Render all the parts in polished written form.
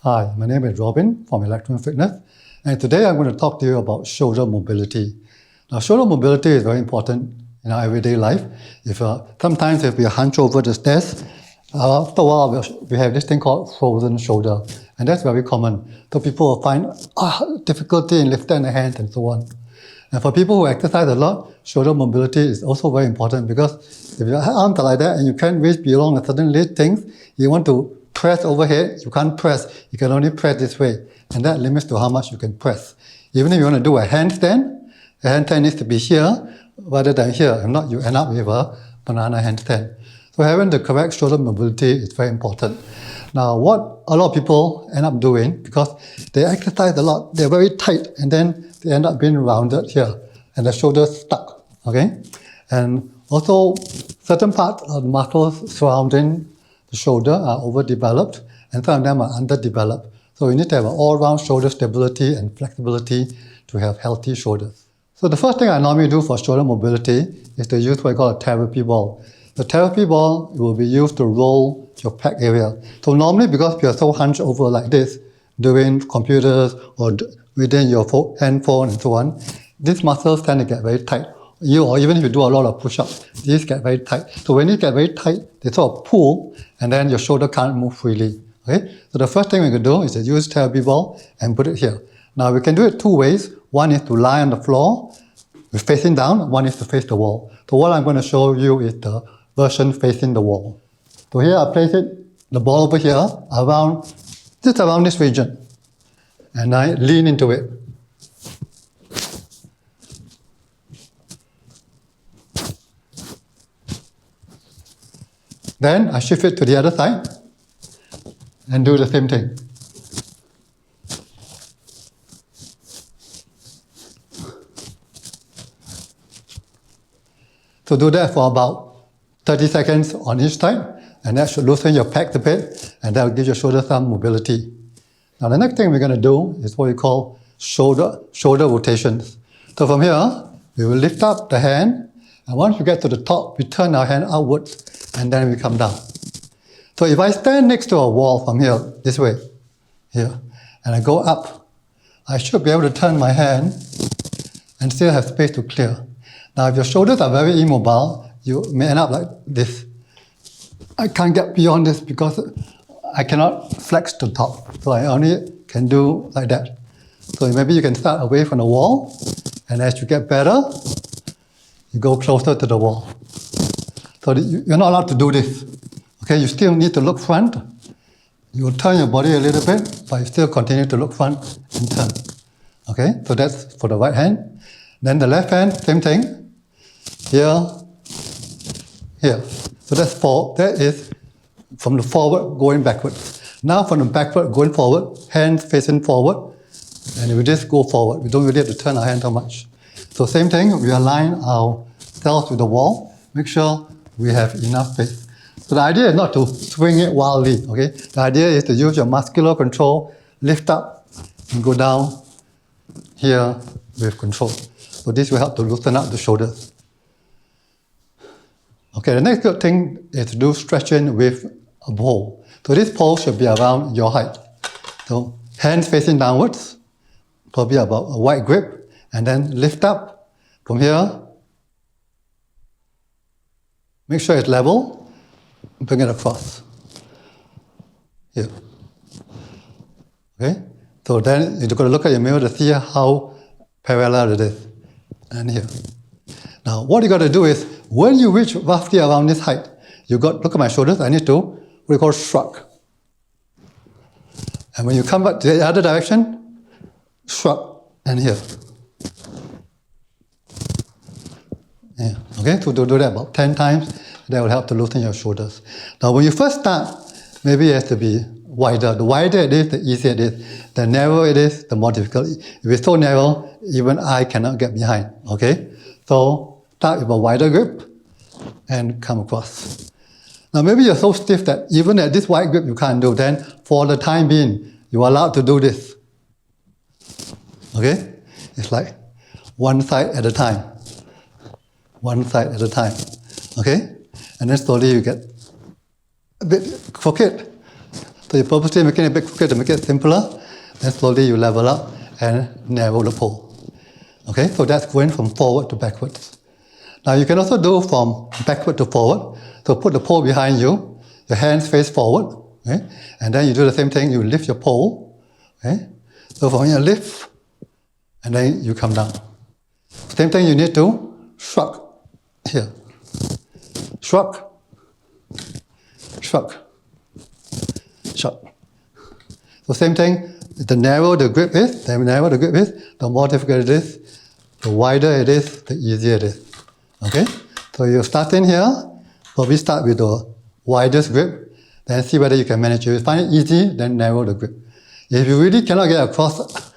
Hi, my name is Robin from Electrum Fitness, and today I'm going to talk to you about shoulder mobility. Now, shoulder mobility is very important in our everyday life. Sometimes if we hunch over the stairs, after a while we have this thing called frozen shoulder, and that's very common. So people will find difficulty in lifting their hands and so on. And for people who exercise a lot, shoulder mobility is also very important because if your arms are like that and you can't reach beyond a certain limit things, you want to press overhead, you can't press, you can only press this way. And that limits to how much you can press. Even if you want to do a handstand needs to be here rather than here. If not, you end up with a banana handstand. So having the correct shoulder mobility is very important. Now, what a lot of people end up doing, because they exercise a lot, they're very tight, and then they end up being rounded here, and the shoulders stuck, okay? And also, certain parts of the muscles surrounding the shoulder are overdeveloped, and some of them are underdeveloped. So you need to have an all-round shoulder stability and flexibility to have healthy shoulders. So the first thing I normally do for shoulder mobility is to use what I call a therapy ball. The therapy ball will be used to roll your pec area. So normally, because you are so hunched over like this, doing computers or within your handphone and so on, these muscles tend to get very tight. Or even if you do a lot of push-ups, these get very tight. So when you get very tight, they sort of pull, and then your shoulder can't move freely. Okay? So the first thing we can do is to use therapy ball and put it here. Now we can do it two ways. One is to lie on the floor, facing down. One is to face the wall. So what I'm going to show you is the version facing the wall. So here I place the ball over here, just around this region. And I lean into it. Then I shift it to the other side and do the same thing. So do that for about 30 seconds on each side, and that should loosen your pecs a bit, and that will give your shoulder some mobility. Now the next thing we're going to do is what we call shoulder rotations. So from here, we will lift up the hand, and once we get to the top, we turn our hand outwards, and then we come down. So if I stand next to a wall from here, this way, here, and I go up, I should be able to turn my hand and still have space to clear. Now if your shoulders are very immobile, you may end up like this. I can't get beyond this because I cannot flex to top. So I only can do like that. So maybe you can start away from the wall, and as you get better, you go closer to the wall. So you're not allowed to do this. Okay, you still need to look front. You will turn your body a little bit, but you still continue to look front and turn. Okay, so that's for the right hand. Then the left hand, same thing. Here, here. So that is from the forward going backwards. Now from the backward going forward, hands facing forward, and we just go forward. We don't really have to turn our hand so much. So same thing, we align ourselves with the wall. Make sure we have enough space. So the idea is not to swing it wildly, okay? The idea is to use your muscular control, lift up and go down here with control. So this will help to loosen up the shoulders. Okay, the next good thing is to do stretching with a pole. So this pole should be around your height. So hands facing downwards, probably about a wide grip, and then lift up from here. Make sure it's level. Bring it across. Here. Okay? So then you're going to look at your mirror to see how parallel it is. And here. Now, what you got to do is, when you reach roughly around this height, look at my shoulders, I need to, what we call shrug. And when you come back to the other direction, shrug, and here. Yeah. Okay, so do that about 10 times. That will help to loosen your shoulders. Now, when you first start, maybe it has to be wider. The wider it is, the easier it is. The narrower it is, the more difficult. If it's so narrow, even I cannot get behind. Okay? So start with a wider grip and come across. Now, maybe you're so stiff that even at this wide grip you can't do. Then, for the time being, you are allowed to do this. Okay? It's like one side at a time. One side at a time. Okay? And then slowly you get a bit crooked. So you're purposely making it a bit quicker to make it simpler. Then slowly you level up and narrow the pole. Okay, so that's going from forward to backwards. Now you can also do from backward to forward. So put the pole behind you, your hands face forward, okay? And then you do the same thing, you lift your pole. Okay? So from here, lift, and then you come down. Same thing, you need to shrug here. Shrug, shrug, shrug. So same thing, the narrower the grip is, the more difficult it is, the wider it is, the easier it is. Okay? So you start in here, probably start with the widest grip, then see whether you can manage it. If you find it easy, then narrow the grip. If you really cannot get across,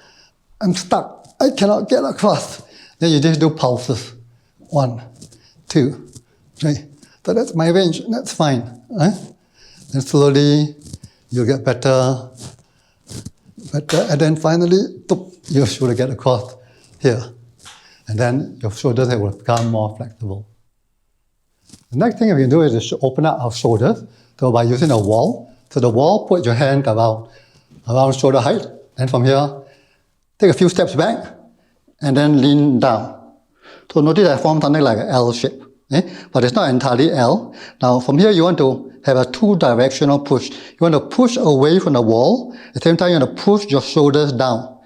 I'm stuck, I cannot get across, then you just do pulses. 1, 2, 3. So that's my range, that's fine. Right? Then slowly you'll get better, and then finally, you should get across here. And then your shoulders will become more flexible. The next thing we can do is to open up our shoulders. So by using a wall, so the wall, put your hand around shoulder height, and from here, take a few steps back, and then lean down. So notice I formed something like an L shape, but it's not entirely L. Now from here you want to have a two-directional push. You want to push away from the wall, at the same time you want to push your shoulders down.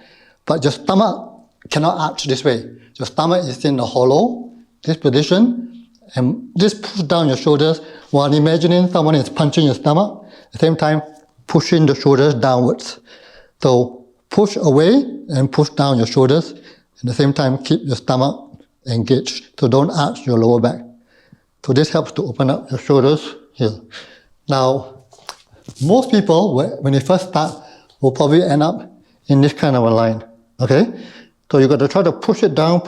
But your stomach cannot arch this way. Your stomach is in the hollow, this position, and just push down your shoulders while imagining someone is punching your stomach, at the same time pushing the shoulders downwards. So push away and push down your shoulders, at the same time keep your stomach engaged, so don't arch your lower back. So this helps to open up your shoulders here. Now, most people, when they first start, will probably end up in this kind of a line, okay? So you've got to try to push it down,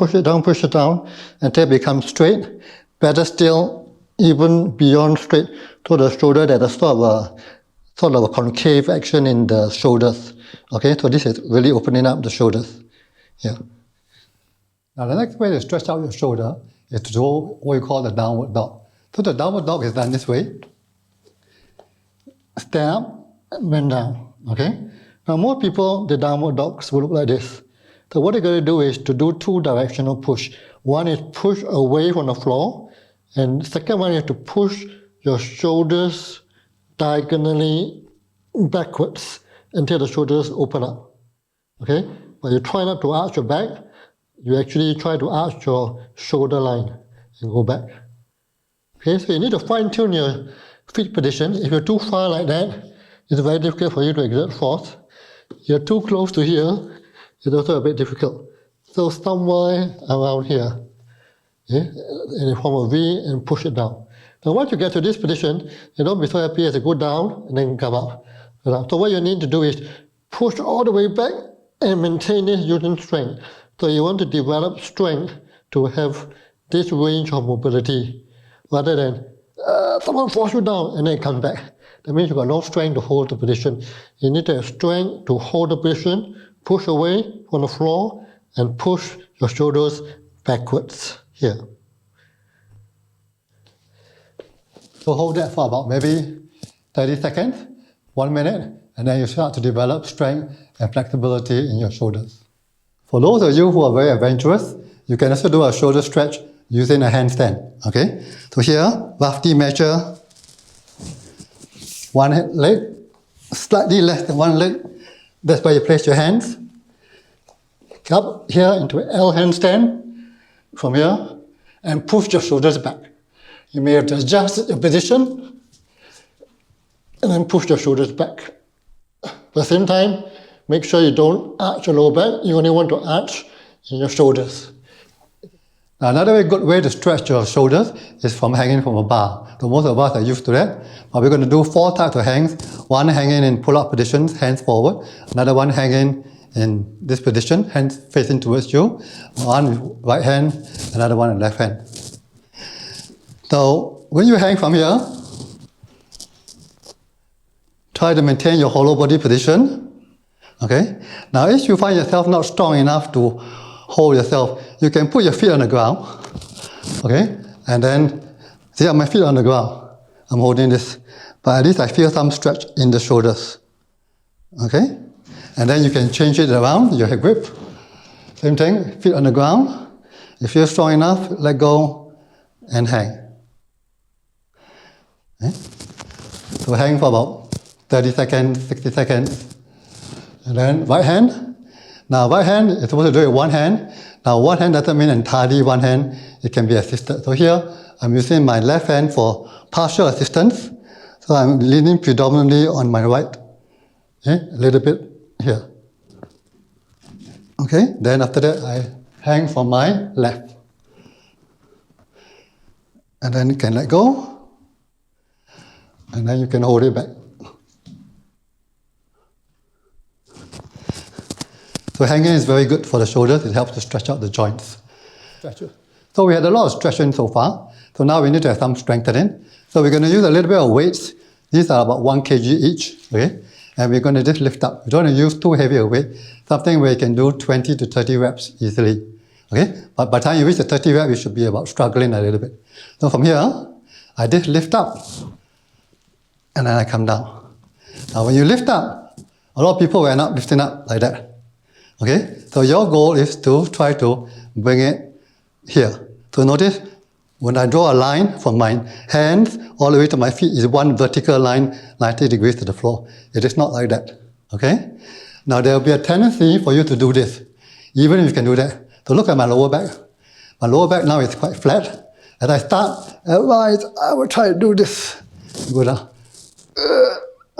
until it becomes straight. Better still, even beyond straight, to the shoulder, there's a sort of a concave action in the shoulders. Okay, so this is really opening up the shoulders. Yeah. Now the next way to stretch out your shoulder is to do what we call the downward dog. So the downward dog is done this way. Stand up and bend down. Okay. Now most people, the downward dogs will look like this. So what you're going to do is to do two-directional push. One is push away from the floor, and the second one is to push your shoulders diagonally backwards until the shoulders open up. Okay? But you try not to arch your back, you actually try to arch your shoulder line and go back. Okay, so you need to fine-tune your feet position. If you're too far like that, it's very difficult for you to exert force. You're too close to here, it's also a bit difficult. So somewhere around here, okay, in the form of V, and push it down. Now once you get to this position, you don't be so happy as you go down and then come up. So what you need to do is push all the way back and maintain it using strength. So you want to develop strength to have this range of mobility, rather than someone force you down and then come back. That means you've got no strength to hold the position. You need to have strength to hold the position, push away from the floor, and push your shoulders backwards here. So hold that for about maybe 30 seconds, 1 minute, and then you start to develop strength and flexibility in your shoulders. For those of you who are very adventurous, you can also do a shoulder stretch using a handstand. Okay? So here, roughly measure one leg, slightly less than one leg. That's where you place your hands. Up here into L handstand from here, and push your shoulders back. You may have to adjust your position and then push your shoulders back. At the same time, make sure you don't arch your lower back. You only want to arch in your shoulders. Now, another very good way to stretch your shoulders is from hanging from a bar. So most of us are used to that. But we're going to do 4 types of hangs. One hanging in pull-up positions, hands forward. Another one hanging in this position, hands facing towards you. One with right hand, another one with left hand. So when you hang from here, try to maintain your hollow body position. Okay? Now if you find yourself not strong enough to hold yourself, you can put your feet on the ground. Okay? And then, see, my feet on the ground. I'm holding this. But at least I feel some stretch in the shoulders. Okay? And then you can change it around, your hip grip. Same thing, feet on the ground. If you're strong enough, let go and hang. Okay? So hang for about 30 seconds, 60 seconds. And then right hand. Now right hand, you're supposed to do it with one hand. Now one hand doesn't mean entirely one hand. It can be assisted. So here, I'm using my left hand for partial assistance. So I'm leaning predominantly on my right. Okay? A little bit here. Okay? Then after that, I hang from my left. And then you can let go. And then you can hold it back. So hanging is very good for the shoulders. It helps to stretch out the joints. So we had a lot of stretching so far. So now we need to have some strengthening. So we're going to use a little bit of weights. These are about 1 kg each. Okay? And we're going to just lift up. We don't want to use too heavy a weight. Something where you can do 20 to 30 reps easily. Okay? But by the time you reach the 30 reps, you should be about struggling a little bit. So from here, I just lift up. And then I come down. Now when you lift up, a lot of people end up lifting up like that. Okay? So your goal is to try to bring it here. So notice, when I draw a line from my hands all the way to my feet is one vertical line, 90 degrees to the floor. It is not like that. Okay? Now there will be a tendency for you to do this, even if you can do that. So look at my lower back. My lower back now is quite flat. As I start, rise, I will try to do this. Go down.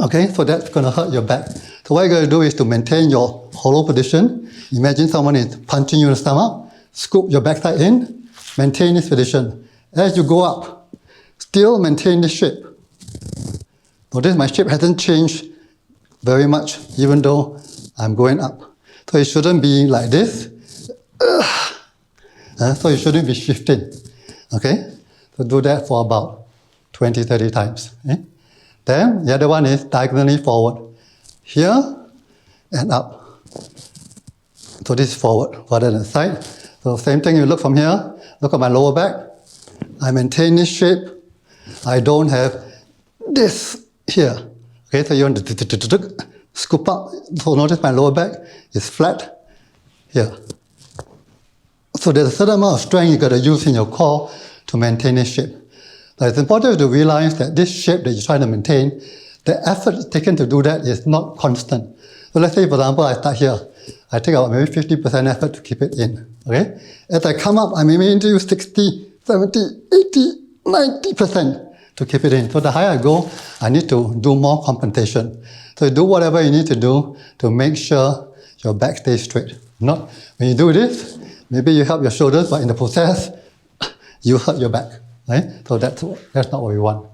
Okay, so that's going to hurt your back. So what you're going to do is to maintain your hollow position. Imagine someone is punching you in the stomach. Scoop your backside in. Maintain this position. As you go up, still maintain this shape. Notice my shape hasn't changed very much, even though I'm going up. So it shouldn't be like this. So you shouldn't be shifting. Okay? So do that for about 20, 30 times. Okay? Then the other one is diagonally forward. Here and up. So this is forward rather than side. So same thing, you look from here, look at my lower back. I maintain this shape. I don't have this here. Okay, so you want to scoop up. So notice my lower back is flat here. So there's a certain amount of strength you got to use in your core to maintain this shape. But it's important to realize that this shape that you're trying to maintain, the effort taken to do that is not constant. So let's say, for example, I start here. I take about maybe 50% effort to keep it in. Okay? As I come up, I may need to use 60, 70, 80, 90% to keep it in. So the higher I go, I need to do more compensation. So do whatever you need to do to make sure your back stays straight. Not when you do this, maybe you help your shoulders, but in the process, you hurt your back. Right? So that's not what we want.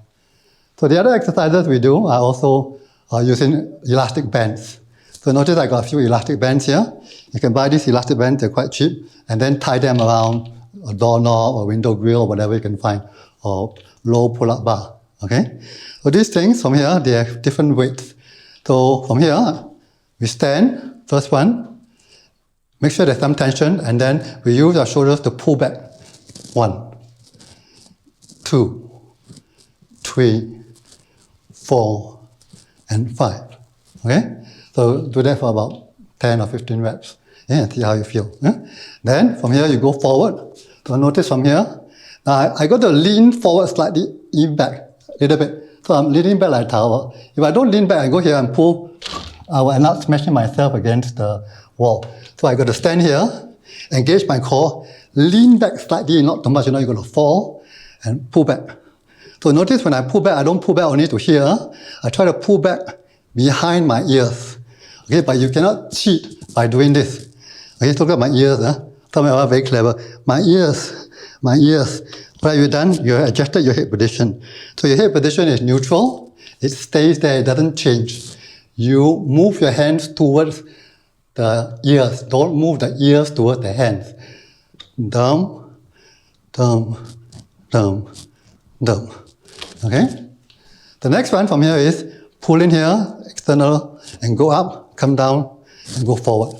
So the other exercises we do are also using elastic bands. So notice I got a few elastic bands here. You can buy these elastic bands, they're quite cheap, and then tie them around a doorknob or window grill or whatever you can find, or low pull-up bar. Okay? So these things from here, they have different weights. So from here, we stand, first one, make sure there's some tension, and then we use our shoulders to pull back. 1, 2, 3, 4, and 5. Okay? So do that for about 10 or 15 reps. Yeah, and see how you feel. Yeah? Then from here you go forward. So notice from here, now I got to lean forward slightly, even back a little bit. So I'm leaning back like a tower. If I don't lean back, I go here and pull, I will end up smashing myself against the wall. So I got to stand here, engage my core, lean back slightly, not too much, you're going to fall, and pull back. So notice when I pull back, I don't pull back only to here. I try to pull back behind my ears. Okay, but you cannot cheat by doing this. Okay, look at my ears. Some of you are very clever. My ears. What have you done? You have adjusted your hip position. So your hip position is neutral. It stays there. It doesn't change. You move your hands towards the ears. Don't move the ears towards the hands. Down, down, down, down. Okay? The next one from here is pull in here, external, and go up, come down, and go forward.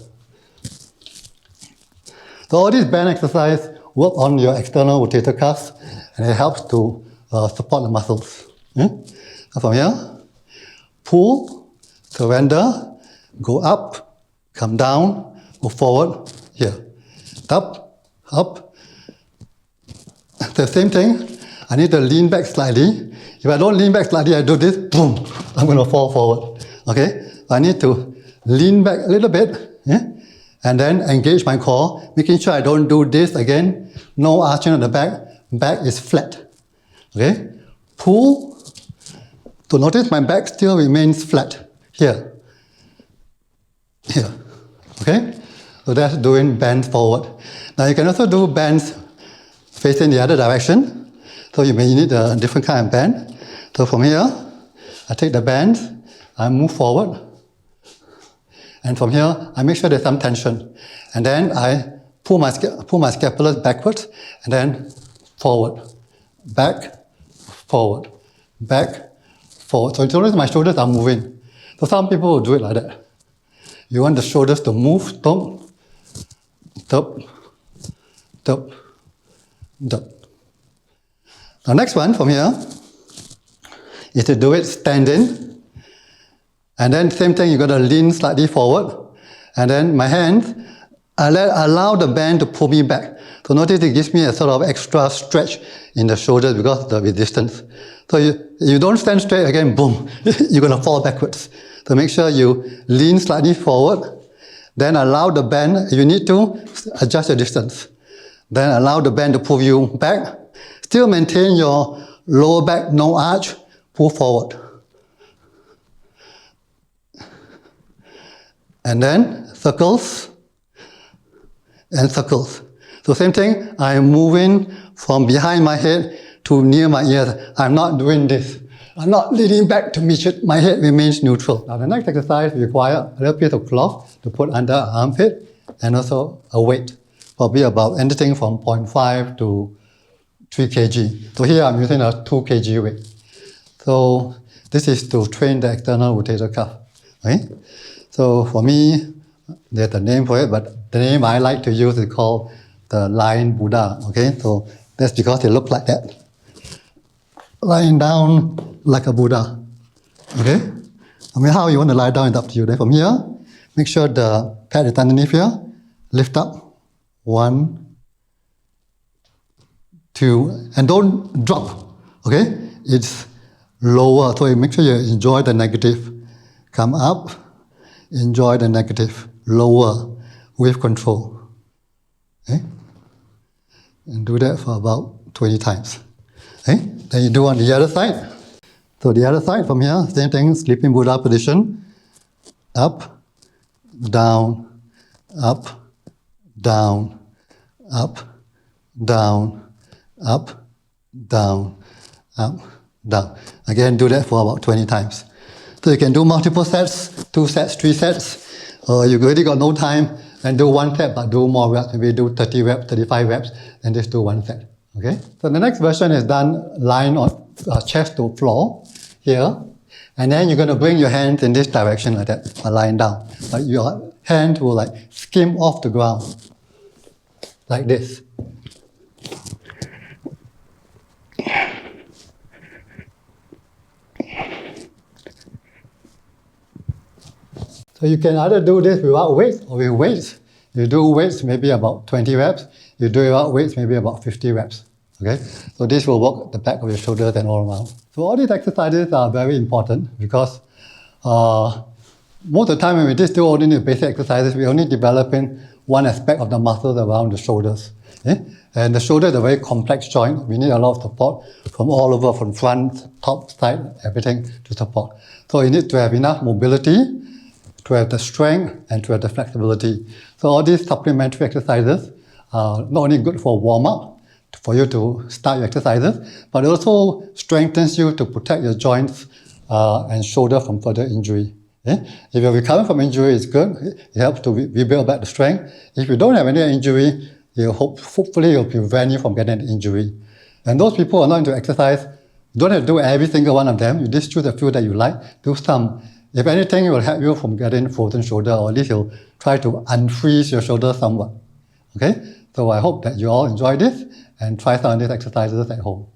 So all these band exercises work on your external rotator cuffs, and it helps to support the muscles. So from here, pull, surrender, go up, come down, go forward, here. Up, up. The same thing, I need to lean back slightly. If I don't lean back slightly, I do this, boom, I'm going to fall forward. Okay? I need to lean back a little bit, yeah? And then engage my core, making sure I don't do this again. No arching on the back. Back is flat. Okay? Pull. So notice my back still remains flat. Here. Here. Okay? So that's doing bends forward. Now you can also do bends facing the other direction. So you may need a different kind of bend. So from here, I take the bend, I move forward. And from here, I make sure there's some tension. And then I pull my scapulars backwards and then forward. Back, forward. Back, forward. So notice my shoulders are moving. So some people will do it like that. You want the shoulders to move, top, top, top, top. Now next one from here is to do it standing. And then same thing, you're going to lean slightly forward. And then my hands, I allow the band to pull me back. So notice it gives me a sort of extra stretch in the shoulders because of the resistance. So you don't stand straight again, boom, you're going to fall backwards. So make sure you lean slightly forward. Then allow the band, you need to adjust your distance. Then allow the band to pull you back. Still maintain your lower back, no arch, pull forward. And then circles and circles. So same thing, I'm moving from behind my head to near my ears. I'm not doing this. I'm not leaning back to meet it. My head remains neutral. Now the next exercise requires a little piece of cloth to put under our armpit and also a weight, probably about anything from 0.5 to 3 kg. So here I'm using a 2 kg weight. So this is to train the external rotator cuff. Okay? So for me, there's a name for it, but the name I like to use is called the Lying Buddha. Okay, so that's because it looks like that. Lying down like a Buddha. Okay? I mean, how you want to lie down is up to you. Then from here, make sure the pad is underneath here. Lift up. 1, 2, and don't drop. Okay? It's lower, so you make sure you enjoy the negative. Come up. Enjoy the negative, lower, with control. Okay? And do that for about 20 times. Okay? Then you do on the other side. So the other side from here, same thing, sleeping Buddha position. Up, down, up, down, up, down, up, down, up, down. Again, do that for about 20 times. So you can do multiple sets, 2 sets, 3 sets, or you really got no time and do 1 set but do more reps. Maybe do 30 reps, 35 reps, and just do 1 set. Okay? So the next version is done lying on chest to floor here, and then you're going to bring your hands in this direction like that, lying down. But your hand will like skim off the ground, like this. So you can either do this without weights or with weights. You do weights maybe about 20 reps. You do without weights maybe about 50 reps. Okay? So this will work the back of your shoulders and all around. So all these exercises are very important because most of the time when we just do only the basic exercises, we're only developing one aspect of the muscles around the shoulders. Okay? And the shoulder is a very complex joint. We need a lot of support from all over, from front, top, side, everything to support. So you need to have enough mobility, to have the strength, and to have the flexibility. So all these supplementary exercises are not only good for warm-up, for you to start your exercises, but it also strengthens you to protect your joints and shoulder from further injury. Okay? If you're recovering from injury, it's good. It helps to rebuild back the strength. If you don't have any injury, hopefully it will prevent you from getting an injury. And those people who are not into exercise, you don't have to do every single one of them. You just choose a few that you like, do some. If anything, it will help you from getting frozen shoulder, or at least you'll try to unfreeze your shoulder somewhat. Okay? So I hope that you all enjoy this and try some of these exercises at home.